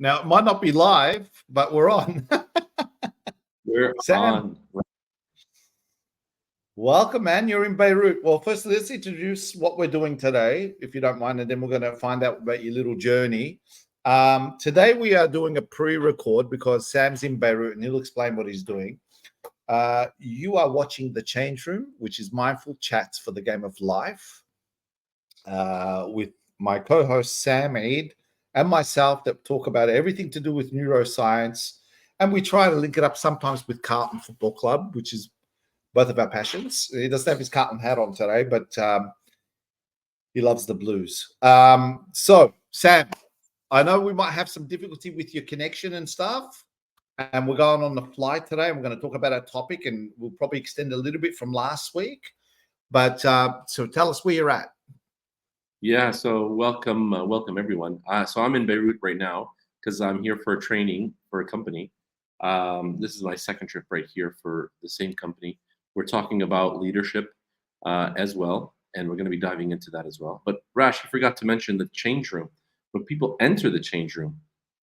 Now, it might not be live, but we're on. We're Sam, on. welcome, man. You're in Beirut. Well, first, let's introduce what we're doing today, if you don't mind, and then we're going to find out about your little journey. Today, we are doing a pre-record because Sam's in Beirut, and he'll explain what he's doing. You are watching The Change Room, which is mindful chats for the game of life, with my co-host Sam, Eid, and myself, that talk about everything to do with neuroscience. And we try to link it up sometimes with Carlton Football Club, which is both of our passions. He doesn't have his Carlton hat on today, but he loves the Blues. So, Sam, I know we might have some difficulty with your connection and stuff, and we're going on the fly today. And we're going to talk about our topic, and we'll probably extend a little bit from last week. But so tell us where you're at. Yeah, so welcome everyone. So I'm in Beirut right now because I'm here for a training for a company. This is my second trip right here for the same company. We're talking about leadership as well, and we're going to be diving into that as well. But Rash, you forgot to mention the change room. When people enter the change room,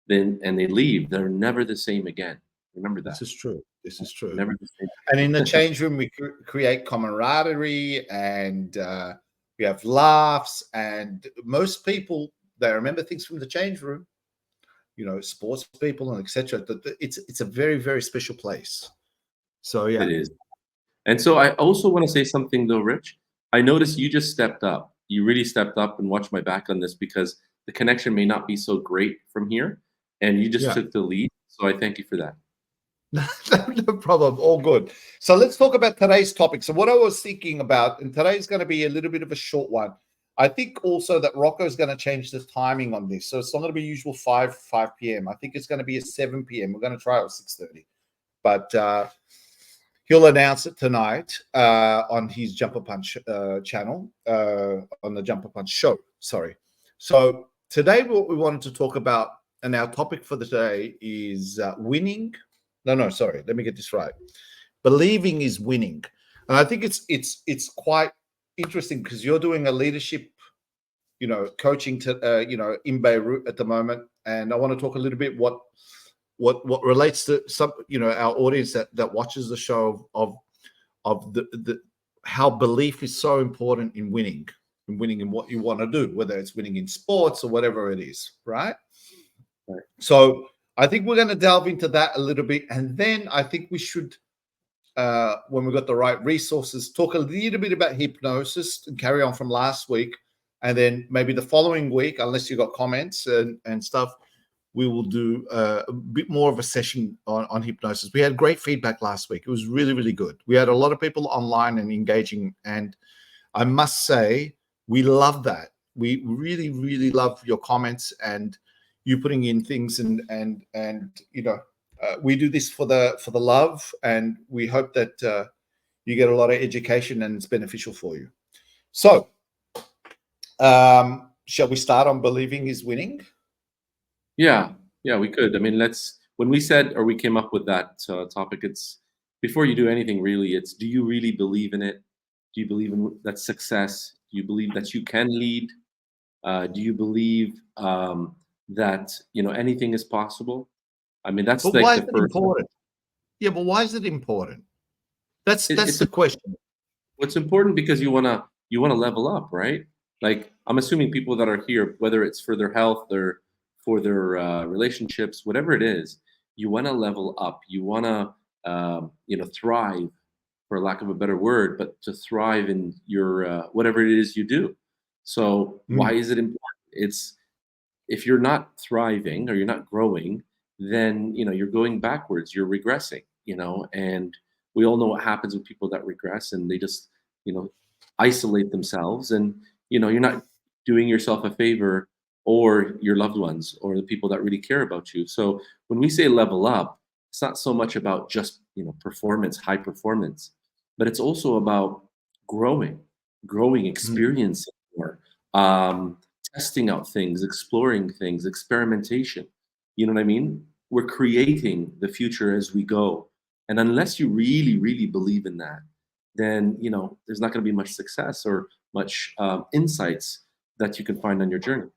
and they leave, they're never the same again. Remember that. This is true. This is true. Never the same. And in the change room, we create camaraderie, and we have laughs. And most people, they remember things from the change room. You know, sports people and etc. It's a very, very special place. So yeah, It is. And so I also want to say something though, Rich. I noticed you just stepped up. You really stepped up and watched my back on this because the connection may not be so great from here, and you just took the lead. So I thank you for that. No problem. All good. So let's talk about today's topic. So what I was thinking about, and today's going to be a little bit of a short one. I think also that Rocco is going to change the timing on this. So it's not going to be usual 5 p.m. I think it's going to be a 7 p.m. We're going to try it at 6:30. But he'll announce it tonight on his Jumper Punch channel, on the Jumper Punch show. Sorry. So today what we wanted to talk about, and our topic for the day is winning. No, sorry. Let me get this right. Believing is winning. And I think it's quite interesting because you're doing a leadership, coaching to, in Beirut at the moment. And I want to talk a little bit what relates to some, our audience that watches the show of the how belief is so important in winning in what you want to do, whether it's winning in sports or whatever it is, right? Right. So I think we're going to delve into that a little bit. And then I think we should, when we've got the right resources, talk a little bit about hypnosis and carry on from last week. And then maybe the following week, unless you got comments and stuff, we will do a bit more of a session on hypnosis. We had great feedback last week. It was really, really good. We had a lot of people online and engaging. And I must say, we love that. We really, really love your comments and you putting in things and we do this for the love, and we hope that you get a lot of education and it's beneficial for you. So shall we start on believing is winning? Yeah, we could. I mean, when we said, or we came up with that topic, it's before you do anything really, it's, do you really believe in it? Do you believe in that success? Do you believe that you can lead? Do you believe that anything is possible? I mean, that's but like why the is it first. important? Yeah, but why is it important? That's It's the question. What's important because you wanna level up, right? Like, I'm assuming people that are here, whether it's for their health or for their relationships, whatever it is, you want to level up. You want to thrive, for lack of a better word, but to thrive in your whatever it is you do. So why is it important? It's, if you're not thriving or you're not growing, then you're going backwards, you're regressing, and we all know what happens with people that regress, and they just isolate themselves, and you're not doing yourself a favor or your loved ones or the people that really care about you. So when we say level up, it's not so much about just performance, high performance, but it's also about growing, experiencing more, testing out things, exploring things, experimentation. You know what I mean? We're creating the future as we go. And unless you really, really believe in that, then there's not going to be much success or much insights that you can find on your journey.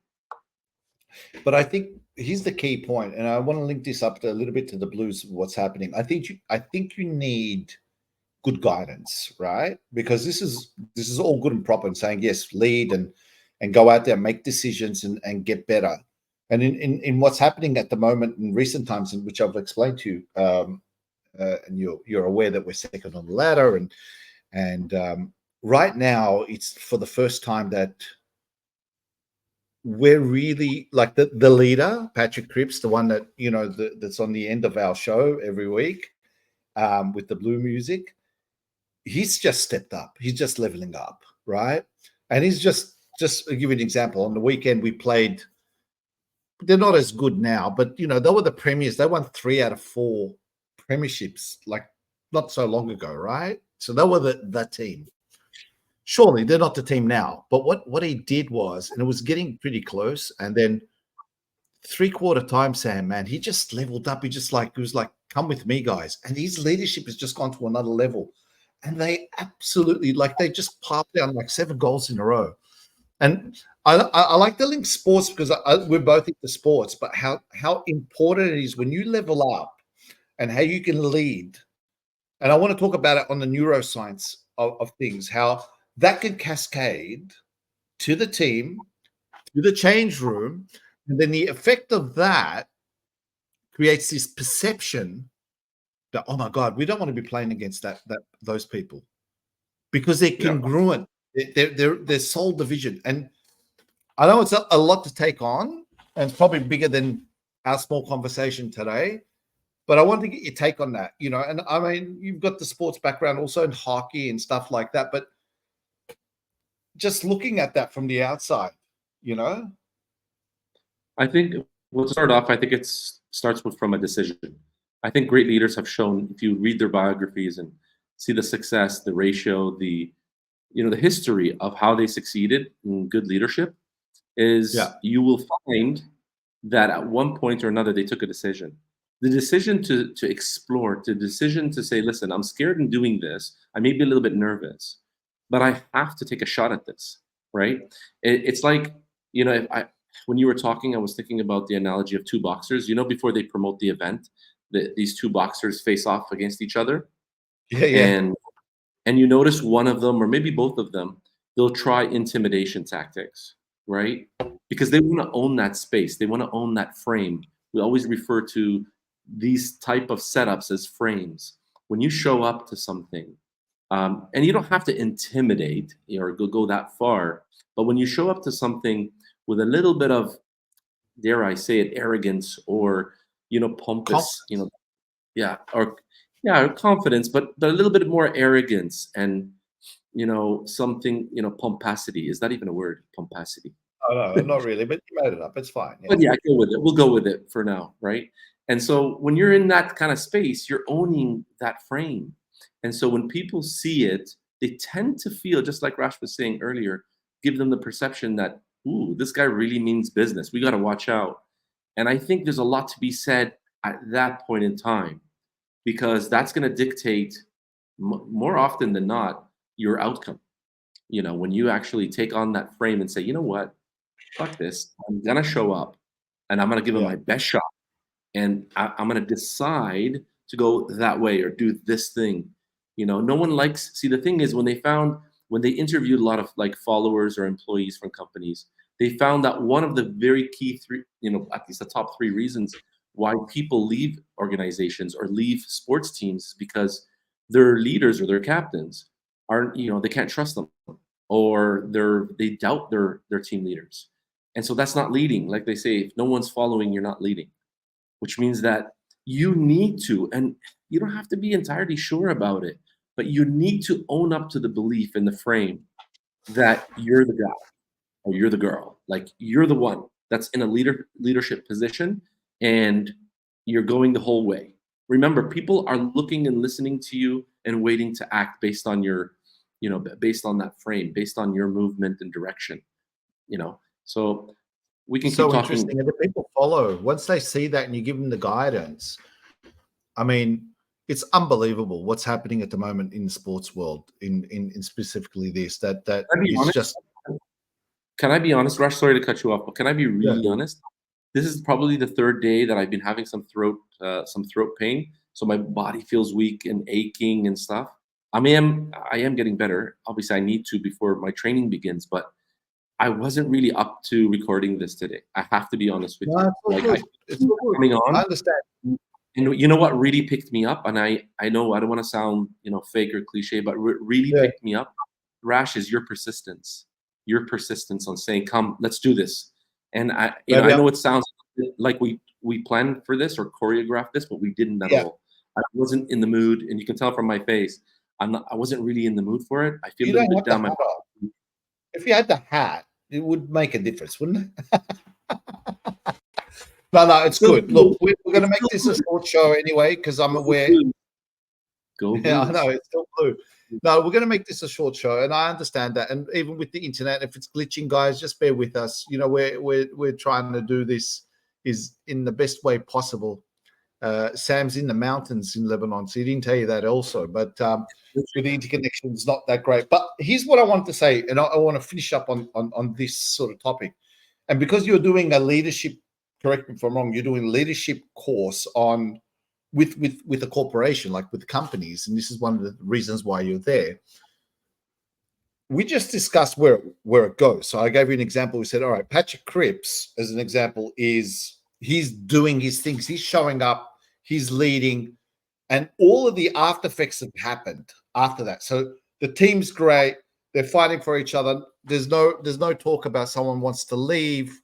But I think here's the key point, and I want to link this up to a little bit to the Blues. What's happening? I think you need good guidance, right? Because this is all good and proper and saying yes, lead and go out there, make decisions and get better. And in what's happening at the moment in recent times, in which I've explained to you, and you're aware that we're second on the ladder, and right now it's for the first time that we're really like the leader, Patrick Cripps, the one that that's on the end of our show every week, with the blue music. He's just stepped up. He's just leveling up, right? And he's just to give you an example. On the weekend we played. They're not as good now, but they were the premiers. They won 3 out of 4 premierships like not so long ago, right? So they were the team. Surely they're not the team now. But what he did was, and it was getting pretty close, and then 3/4 time, Sam, man, he just leveled up. He was like, come with me, guys. And his leadership has just gone to another level. And they absolutely, like, they just popped down like 7 goals in a row. And I like to link sports because we're both into sports, but how important it is when you level up and how you can lead. And I want to talk about it on the neuroscience of things, how that can cascade to the team, to the change room, and then the effect of that creates this perception that, oh my God, we don't want to be playing against those people because they're congruent. They're soul division. And I know it's a lot to take on, and it's probably bigger than our small conversation today, but I want to get your take on that, and I mean, you've got the sports background also in hockey and stuff like that, but just looking at that from the outside, I think we'll start off. I think it starts from a decision. I think great leaders have shown, if you read their biographies and see the success, the ratio, the history of how they succeeded in good leadership, is you will find that at one point or another they took a decision. The decision to explore, the decision to say, listen, I'm scared in doing this. I may be a little bit nervous, but I have to take a shot at this, right? It's like, when you were talking, I was thinking about the analogy of 2 boxers. Before they promote the event, these 2 boxers face off against each other. And you notice one of them, or maybe both of them, they'll try intimidation tactics, right? Because they want to own that space. They want to own that frame. We always refer to these type of setups as frames. When you show up to something, and you don't have to intimidate or go that far, but when you show up to something with a little bit of, dare I say it, arrogance or pompous, or confidence, but a little bit more arrogance and something, pomposity. Is that even a word? Pomposity. Oh, no, not really, but you made it up. It's fine. But yeah, go with it. We'll go with it for now, right? And so when you're in that kind of space, you're owning that frame. And so when people see it, they tend to feel, just like Rash was saying earlier, give them the perception that, ooh, this guy really means business. We got to watch out. And I think there's a lot to be said at that point in time, because that's going to dictate more often than not your outcome. When you actually take on that frame and say, you know what, fuck this, I'm going to show up and I'm going to give it my best shot. And I'm going to decide to go that way or do this thing. No one likes, see, the thing is when they interviewed a lot of like followers or employees from companies, they found that one of the very key 3, at least the top 3 reasons why people leave organizations or leave sports teams is because their leaders or their captains aren't, they can't trust them, or they doubt their team leaders. And so that's not leading. Like they say, if no one's following, you're not leading, which means that you need to, and you don't have to be entirely sure about it, but you need to own up to the belief in the frame that you're the guy or you're the girl. Like you're the one that's in a leadership position and you're going the whole way. Remember, people are looking and listening to you and waiting to act based on your, based on that frame, based on your movement and direction, So we can keep talking. Interesting. And the people follow once they see that, and you give them the guidance. I mean, it's unbelievable what's happening at the moment in the sports world. In specifically this, that is just. Can I be honest, Rash? Sorry to cut you off, but can I be really honest? This is probably the third day that I've been having some throat pain. So my body feels weak and aching and stuff. I am getting better. Obviously, I need to before my training begins, but I wasn't really up to recording this today. I have to be honest with No, you. it's all Like good. It's all good. coming I on, understand. and you know what really picked me up, and I know I don't want to sound fake or cliche, but really Yeah, picked me up, Rash, is your persistence on saying, "Come, let's do this." And maybe I I'm, know it sounds like we planned for this or choreographed this, but we didn't at yeah. all. I wasn't in the mood, and you can tell from my face, I wasn't really in the mood for it. I feel a You little don't bit have the down my. hat on. If you had the hat, it would make a difference, wouldn't it? No, no, it's Still good. Look, blue. we're going to It's make still this a blue. short show anyway, because I'm Go aware. Blues. Go Yeah, I know Blues. it's still blue. No, we're going to make this a short show, and I understand that. And even with the internet, if it's glitching, guys, just bear with us. You know, we're trying to do this is in the best way possible. Sam's in the mountains in Lebanon, so he didn't tell you that also. But with the interconnection, it's not that great. But here's what I want to say, and I want to finish up on this sort of topic. And because you're doing a leadership, correct me if I'm wrong, you're doing a leadership course on with a corporation, like with companies, and this is one of the reasons why you're there. We just discussed where it goes. So I gave you an example. We said, all right, Patrick Cripps, as an example, he's doing his things, he's showing up, he's leading, and all of the after effects have happened after that. So the team's great, they're fighting for each other. There's no talk about someone wants to leave.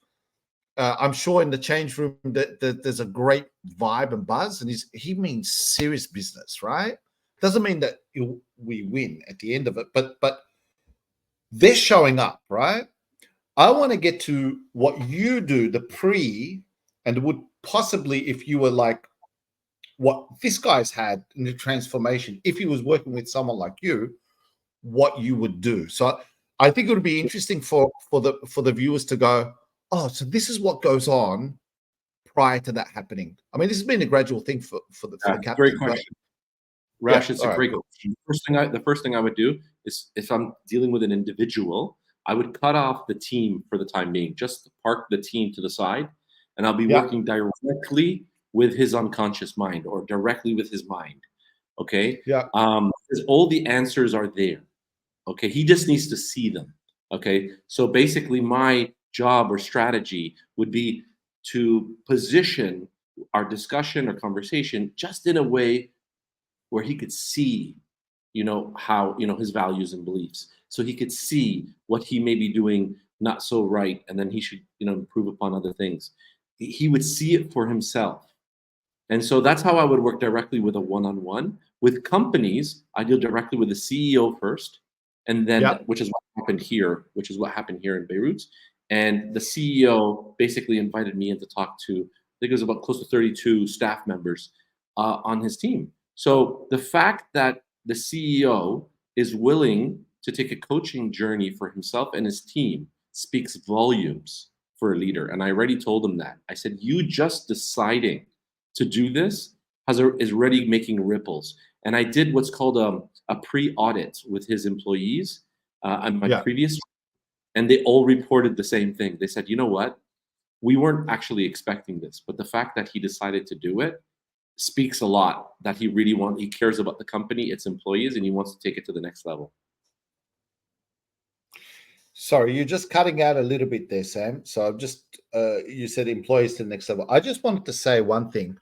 I'm sure in the change room that there's a great vibe and buzz, and he means serious business, right? Doesn't mean that we win at the end of it, but they're showing up, right? I want to get to what you do, the pre, and would possibly, if you were like what this guy's had in the transformation, if he was working with someone like you, what you would do. So I think it would be interesting for the viewers to go, oh, so this is what goes on prior to that happening. I mean, this has been a gradual thing for the Great captain, but question. yeah, Rash, it's all a right, great cool. question. The first thing I would do is, if I'm dealing with an individual, I would cut off the team for the time being. Just park the team to the side, and I'll be Yeah, working directly with his unconscious mind or directly with his mind. Okay, yeah, because all the answers are there. Okay, he just needs to see them. Okay, so basically, my job or strategy would be to position our discussion or conversation just in a way where he could see, how, his values and beliefs. So he could see what he may be doing not so right, and then he should, improve upon other things. He would see it for himself. And so that's how I would work directly with a one-on-one. With companies, I deal directly with the CEO first, and then yeah. which is what happened here in Beirut. And the CEO basically invited me in to talk to, I think it was about close to 32 staff members on his team. So the fact that the CEO is willing to take a coaching journey for himself and his team speaks volumes for a leader. And I already told him that. I said, you just deciding to do this is already making ripples. And I did what's called a pre-audit with his employees on my Yeah. previous, and they all reported the same thing. They said, you know what? We weren't actually expecting this, but the fact that he decided to do it speaks a lot that he cares about the company, its employees, and he wants to take it to the next level. Sorry, you're just cutting out a little bit there, Sam. So I'm just you said employees to the next level. I just wanted to say one thing,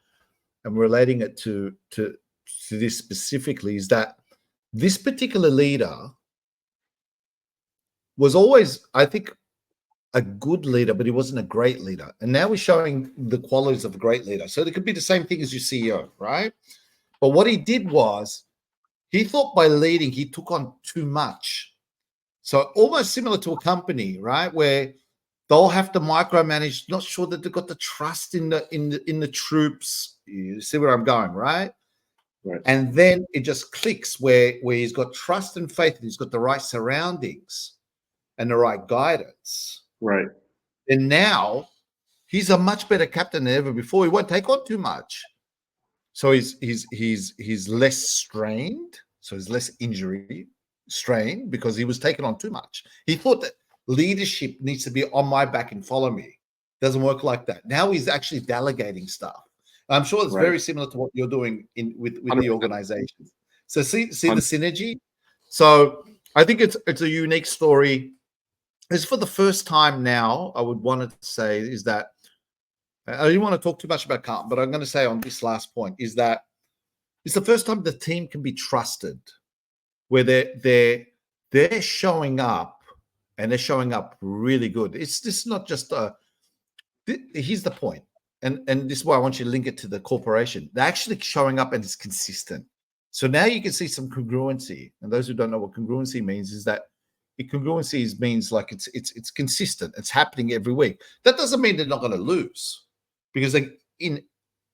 and relating it to this specifically, is that this particular leader was always, I think, a good leader, but he wasn't a great leader. And now we're showing the qualities of a great leader. So it could be the same thing as your CEO, right? But what he did was he thought by leading, he took on too much. So almost similar to a company, right? Where they'll have to micromanage, not sure that they've got the trust in the troops. You see where I'm going, right? Right. And then it just clicks where he's got trust and faith, and he's got the right surroundings and the right guidance. Right. And now he's a much better captain than ever before. He won't take on too much. So he's less strained. So he's less injury strained because he was taking on too much. He thought that leadership needs to be on my back and follow me. Doesn't work like that. Now he's actually delegating stuff. I'm sure it's Right. very similar to what you're doing with the 100%. organizations. So see the synergy. So I think it's a unique story. It's for the first time now. I would want to say is that I didn't want to talk too much about Carlton, but I'm going to say on this last point is that it's the first time the team can be trusted, where they're showing up and they're showing up really good. It's just not just here's the point, and this is why I want you to link it to the corporation. They're actually showing up and it's consistent. So now you can see some congruency. And those who don't know what congruency means is that congruency means like it's consistent. It's happening every week. That doesn't mean they're not going to lose, because they, in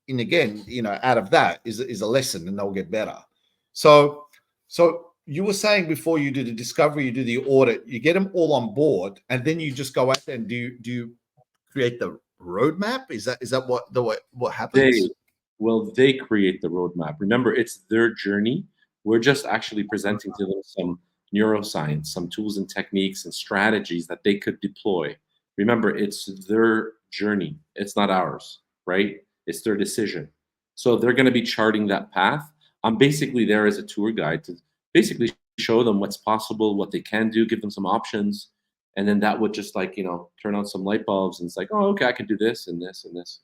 again, out of that is a lesson, and they'll get better. So you were saying before you do the discovery, you do the audit, you get them all on board, and then you just go out there and do you create the roadmap? Is that what happens? They create the roadmap. Remember, it's their journey. We're just actually presenting to them some neuroscience, some tools and techniques and strategies that they could deploy. Remember, it's their journey. It's not ours, right? It's their decision. So they're going to be charting that path. I'm basically there as a tour guide to basically show them what's possible, what they can do, give them some options. And then that would just turn on some light bulbs, and it's like, oh, okay, I can do this and this and this.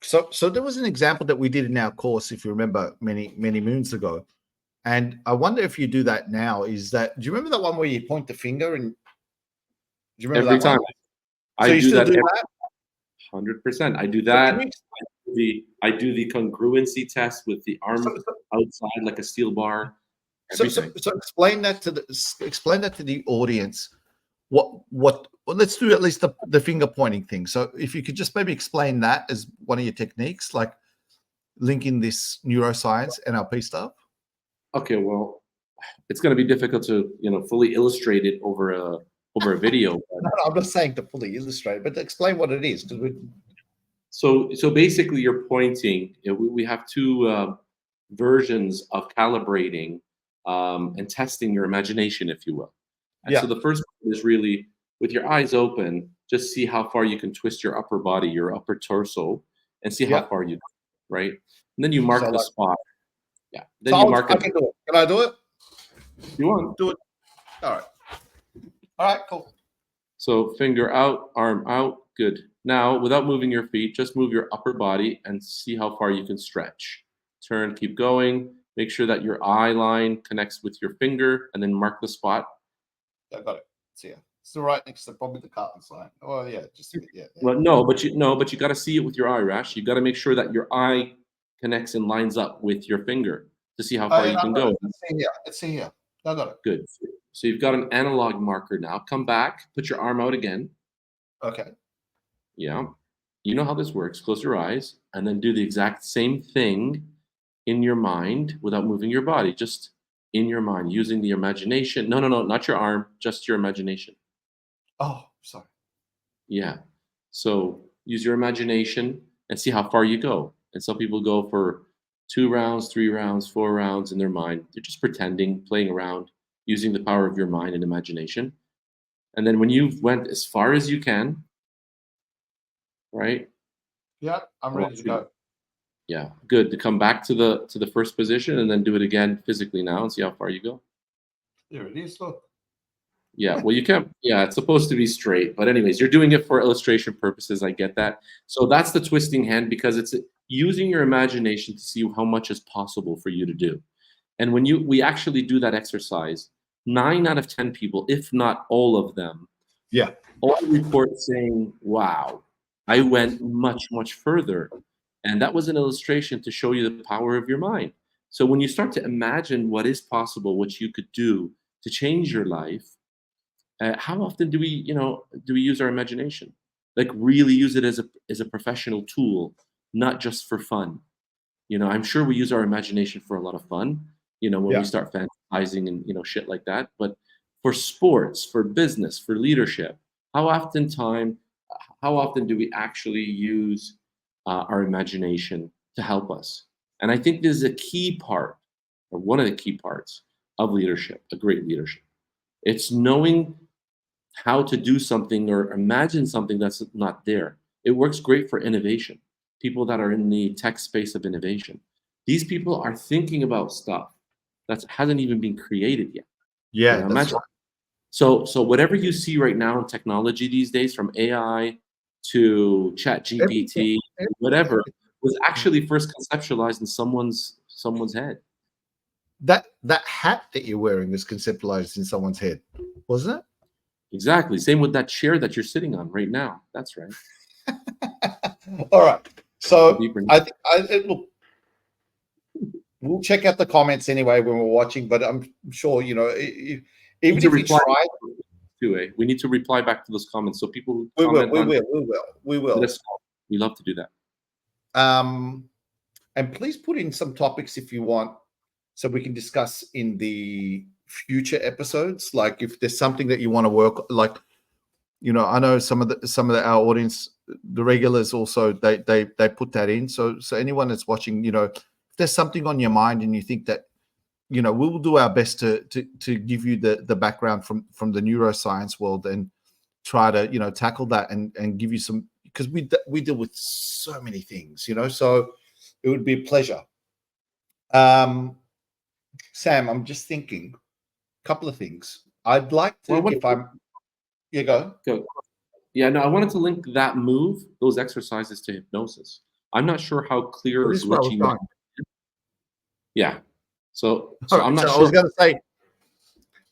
So there was an example that we did in our course, if you remember, many moons ago. And I wonder if you do that now. Do you remember that one where you point the finger? And do you remember every that time one? I So you do still that? do that? 100%. I do So that. can I do the congruency test with the arm so, outside like a steel bar. so explain that to the audience. Well, let's do at least the finger pointing thing. So if you could just maybe explain that as one of your techniques, like linking this neuroscience NLP stuff. Okay, well, it's going to be difficult to fully illustrate it over a video. No, I'm not saying to fully illustrate, but to explain what it is, because so basically, you're pointing. We have two versions of calibrating and testing your imagination, if you will. And so the first one is really with your eyes open, just see how far you can twist your upper body, your upper torso, and see how far you go, right? And then you mark the spot. Yeah. Then you mark it. I can do it. Can I do it? You want? Do it. All right, cool. So finger out, arm out. Good. Now, without moving your feet, just move your upper body and see how far you can stretch. Turn, keep going. Make sure that your eye line connects with your finger, and then mark the spot. I got it. See ya. It's right next to probably the carton sign. Oh yeah, just yeah. Well, but you got to see it with your eye, Rash. You got to make sure that your eye connects and lines up with your finger to see how far you can go. Let's see here. I got it. Good. So you've got an analog marker now. Come back. Put your arm out again. Okay. Yeah. You know how this works. Close your eyes and then do the exact same thing in your mind without moving your body. Just in your mind, using the imagination. No, not your arm, just your imagination. Oh, sorry. Yeah. So use your imagination and see how far you go. And some people go for 2 rounds, 3 rounds, 4 rounds in their mind. They're just pretending, playing around, using the power of your mind and imagination. And then when you've went as far as you can, right? Yeah, I'm ready to go. Yeah, good. To come back to the first position and then do it again physically now and see how far you go. There it is. Look. Yeah, well, you can't. Yeah, it's supposed to be straight, but anyways, you're doing it for illustration purposes. I get that. So that's the twisting hand, because it's using your imagination to see how much is possible for you to do. And when we actually do that exercise, 9 out of 10 people, if not all of them, all report saying, "Wow, I went much further." And that was an illustration to show you the power of your mind. So when you start to imagine what is possible, what you could do to change your life, how often do we use our imagination? Like really use it as a professional tool, not just for fun. I'm sure we use our imagination for a lot of fun, when we start fantasizing and shit like that. But for sports, for business, for leadership, how often do we actually use our imagination to help us? And I think this is a key part, or one of the key parts of leadership, a great leadership. It's knowing how to do something or imagine something that's not there. It works great for innovation. People that are in the tech space of innovation. These people are thinking about stuff that hasn't even been created yet. Yeah, that's Imagine. right. So whatever you see right now in technology these days, from AI to Chat Everything, GPT, whatever, everything. was actually first conceptualized in someone's head. That hat that you're wearing was conceptualized in someone's head, wasn't it? Exactly. Same with that chair that you're sitting on right now. That's right. All right. So Deeper. I think look, we'll check out the comments anyway when we're watching, but I'm sure Need even to if you reply try, to it. We need to reply back to those comments. So people who we will, comment we on will, we will, we let will. us know. We love to do that. And please put in some topics if you want, so we can discuss in the future episodes. Like if there's something that you want to work, like I know some of our audience, the regulars also they put that in. So anyone that's watching, if there's something on your mind and you think that, we will do our best to give you the background from the neuroscience world and try to tackle that and give you some, because we deal with so many things, so it would be a pleasure. Sam, I'm just thinking a couple of things. I'd like to, Well, if I'm, you go. Yeah, no, I wanted to link that move, those exercises, to hypnosis. I'm not sure how clear Well, or this is where I was glitchy. going. Yeah. So All I'm right, not so I sure. was going to say,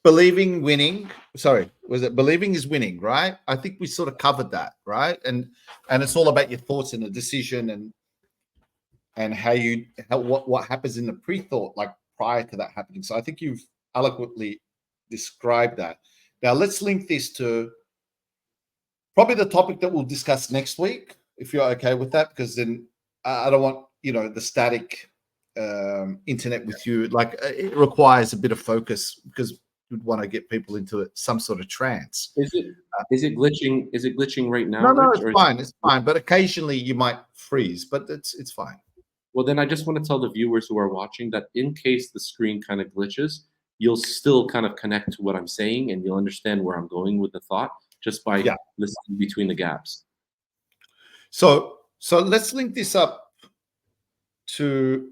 believing winning. Sorry, was it believing is winning? Right. I think we sort of covered that, right? And it's all about your thoughts and the decision and what happens in the pre-thought, like prior to that happening. So I think you've eloquently described that. Now let's link this to probably the topic that we'll discuss next week, if you're okay with that, because then I don't want the static internet with you. Like it requires a bit of focus because we'd want to get people into some sort of trance. Is it glitching? Is it glitching right now, No, Rich? it's fine. It's fine. But occasionally you might freeze, but it's fine. Well, then I just want to tell the viewers who are watching that in case the screen kind of glitches, you'll still kind of connect to what I'm saying and you'll understand where I'm going with the thought just by Yeah. listening between the gaps. So let's link this up to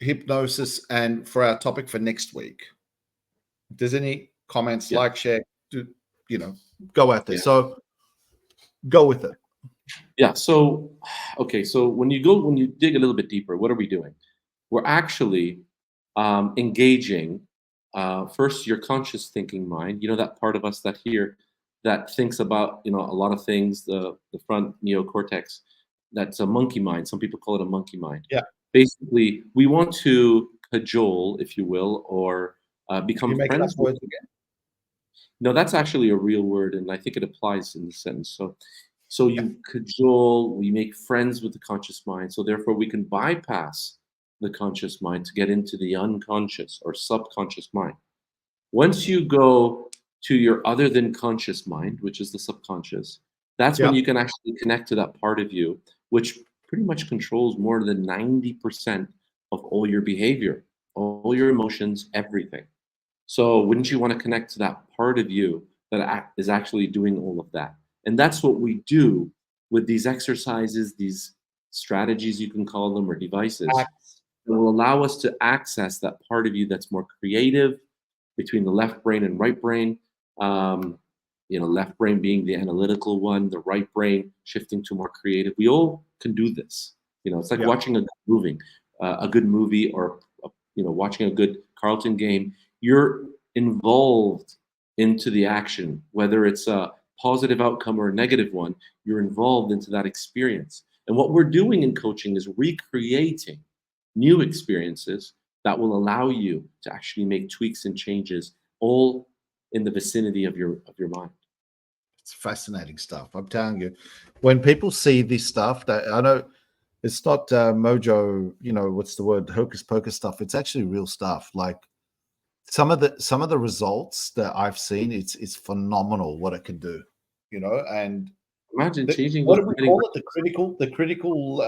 hypnosis and for our topic for next week. If there's any comments, Yeah. like, share, go out there. Yeah. So go with it. Yeah. So, okay. So when you dig a little bit deeper, what are we doing? We're actually engaging first your conscious thinking mind. That part of us that thinks about a lot of things. The front neocortex. That's a monkey mind. Some people call it a monkey mind. Yeah. Basically, we want to cajole, if you will, or Can become you make it up friends with. words again? No, that's actually a real word, and I think it applies in the sentence. So you cajole, we make friends with the conscious mind, so therefore we can bypass the conscious mind to get into the unconscious or subconscious mind. Once you go to your other than conscious mind, which is the subconscious, that's when Yeah. you can actually connect to that part of you, which pretty much controls more than 90% of all your behavior, all your emotions, everything. So wouldn't you want to connect to that part of you that is actually doing all of that? And that's what we do with these exercises, these strategies, you can call them, or devices. It will allow us to access that part of you that's more creative between the left brain and right brain. Left brain being the analytical one, the right brain shifting to more creative. We all can do this. It's like Yeah. watching a good movie, or watching a good Carlton game. You're involved into the action, whether it's a positive outcome or a negative one. You're involved into that experience. And what we're doing in coaching is recreating new experiences that will allow you to actually make tweaks and changes, all in the vicinity of your mind. It's fascinating stuff. I'm telling you, when people see this stuff, that I know it's not mojo, what's the word, hocus pocus stuff. It's actually real stuff. Like some of the results that I've seen, it's phenomenal what it can do, and Imagine changing what those do we limiting call it? The critical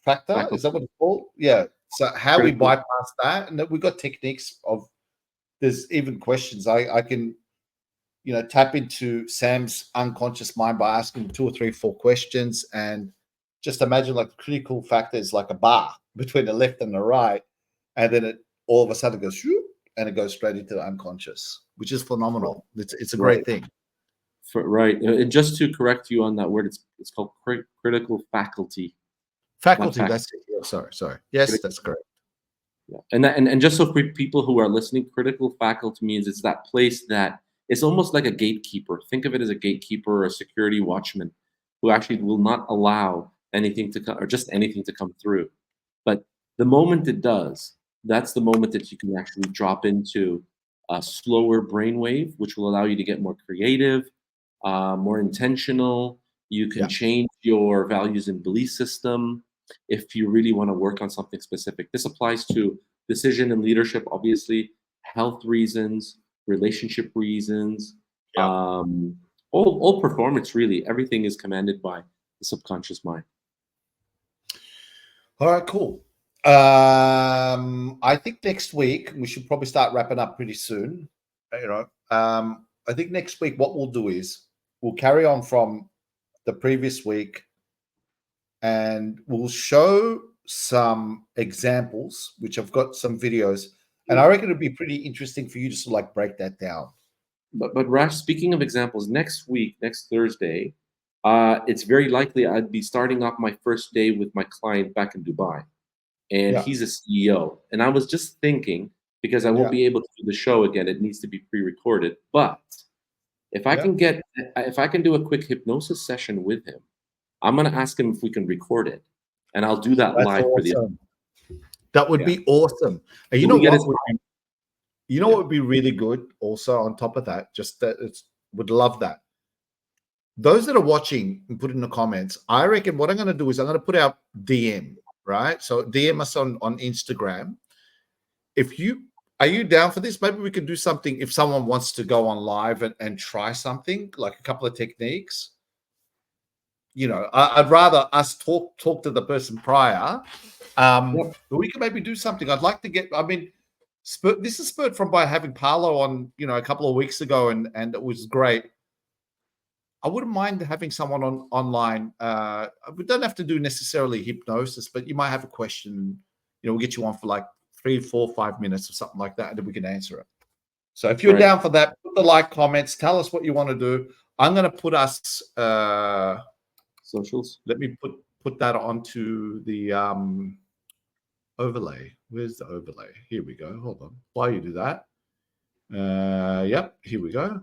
factor. faculties. Is that what it's called? Yeah. So how we Critical. bypass that, and we've got techniques of. There's even questions I can tap into Sam's unconscious mind by asking 2 or 3, 4 questions, and just imagine like the critical factor is like a bar between the left and the right, and then it all of a sudden goes whoop, and it goes straight into the unconscious, which is phenomenal. It's a great thing. Right. And just to correct you on that word, it's called critical faculty. Faculty, that's it. Yeah, sorry. Yes, that's correct. Yeah. And just so for people who are listening, critical faculty means it's that place that it's almost like a gatekeeper. Think of it as a gatekeeper or a security watchman who actually will not allow anything to come or just anything to come through. But the moment it does, that's the moment that you can actually drop into a slower brainwave, which will allow you to get more creative, more intentional. You can change your values and belief system if you really want to work on something specific. This applies to decision and leadership, obviously, health reasons, relationship reasons, all performance, really. Everything is commanded by the subconscious mind. All right, cool. I think next week we should probably start wrapping up pretty soon. I think next week what we'll do is we'll carry on from the previous week, and we'll show some examples, which I've got some videos, and I reckon it'd be pretty interesting for you to sort of like break that down. But Rash, speaking of examples, next week, next Thursday, it's very likely I'd be starting off my first day with my client back in Dubai, and he's a CEO. And I was just thinking, because I won't be able to do the show again, it needs to be pre-recorded. But if I can do a quick hypnosis session with him, I'm going to ask him if we can record it, and I'll do that live for the. That would be awesome. And you know what would be really good also on top of that, just that would love that. Those that are watching and put in the comments, I reckon what I'm going to do is I'm going to put out DM, right? So DM us on Instagram. Are you down for this? Maybe we could do something if someone wants to go on live and try something, like a couple of techniques. I'd rather us talk to the person prior. But we could maybe do something. I'd like to get, this is spurred from by having Paolo on, a couple of weeks ago, and it was great. I wouldn't mind having someone online. We don't have to do necessarily hypnosis, but you might have a question. We'll get you on for like 3, 4, 5 minutes or something like that, and then we can answer it. So if you're down for that, put the like, comments, tell us what you want to do. I'm going to put us socials. Let me put that onto the overlay. Where's the overlay? Here we go. Hold on. While you do that. Yep, here we go.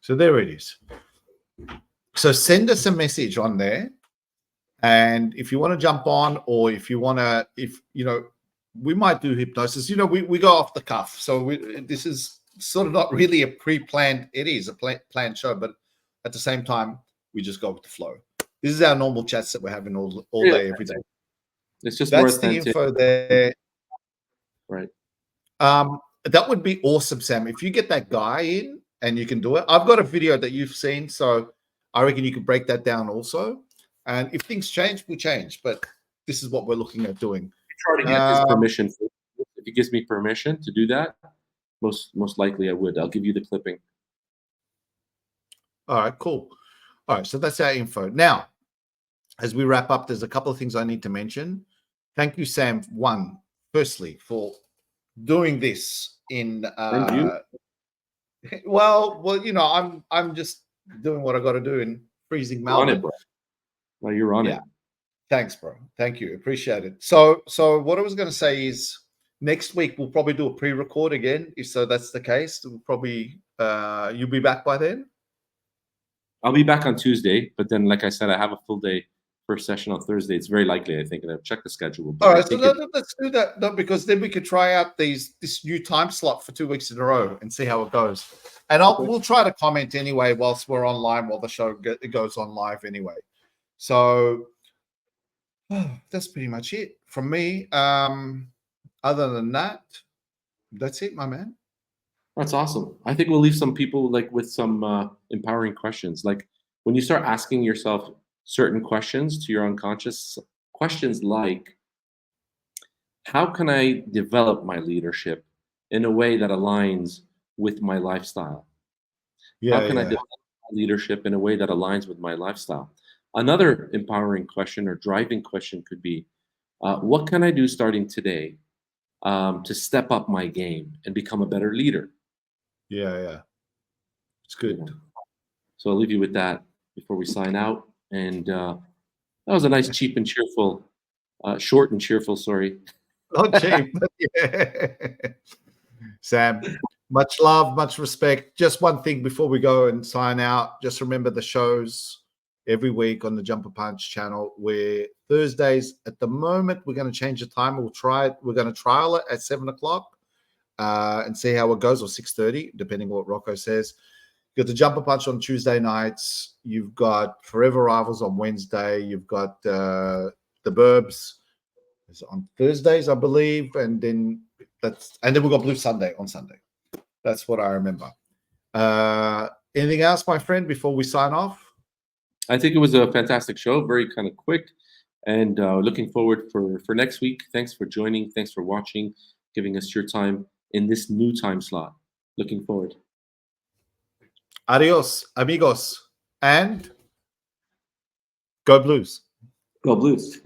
So there it is. So send us a message on there. And if you want to jump on, or if you want to, we might do hypnosis. We go off the cuff. So this is sort of not really a pre-planned. It is a planned show, but at the same time, we just go with the flow. This is our normal chats that we're having all day, every day. It's just that's the info there. Right. That would be awesome, Sam. If you get that guy in and you can do it. I've got a video that you've seen, so I reckon you could break that down also. And if things change, we change. But this is what we're looking at doing. Try to get his permission. If he gives me permission to do that, most likely I would. I'll give you the clipping. All right, cool. All right, so that's our info. Now, as we wrap up, there's a couple of things I need to mention. Thank you, Sam. Firstly, for doing this in. Thank you. Well, I'm just doing what I got to do in freezing Melbourne. On it, bro. Well, you're on it. Thanks, bro. Thank you. Appreciate it. So what I was going to say is next week we'll probably do a pre-record again. So that's the case. We'll probably you'll be back by then. I'll be back on Tuesday, but then, like I said, I have a full day first session on Thursday. It's very likely, I think, and I've checked the schedule. All right, so let's do that. No, because then we could try out this new time slot for 2 weeks in a row and see how it goes. And we'll try to comment anyway whilst we're online, while the show goes on live anyway. So that's pretty much it from me. Other than that, that's it, my man. That's awesome. I think we'll leave some people with some empowering questions. Like when you start asking yourself certain questions to your unconscious, questions like, how can I develop my leadership in a way that aligns with my lifestyle? How Yeah, can I yeah. develop leadership in a way that aligns with my lifestyle? Another empowering question or driving question could be, what can I do starting today to step up my game and become a better leader? Yeah, yeah. It's You good. know? So I'll leave you with that before we sign out. And that was a nice, cheap and cheerful, short and cheerful. Sorry. Not cheap, but yeah. Sam, much love, much respect. Just one thing before we go and sign out. Just remember the shows every week on the Jumper Punch channel. Where Thursdays at the moment we're going to change the time. We'll try it. We're going to trial it at 7 o'clock and see how it goes, or 6:30, depending on what Rocco says. You've got the Jumper Punch on Tuesday nights. You've got Forever Rivals on Wednesday. You've got the Burbs is on Thursdays, I believe, and then we've got Blue Sunday on Sunday. That's what I remember. Anything else, my friend, before we sign off? I think it was a fantastic show, very kind of quick, and looking forward for next week. Thanks for joining. Thanks for watching, giving us your time in this new time slot. Looking forward. Adios, amigos, and go Blues. Go Blues.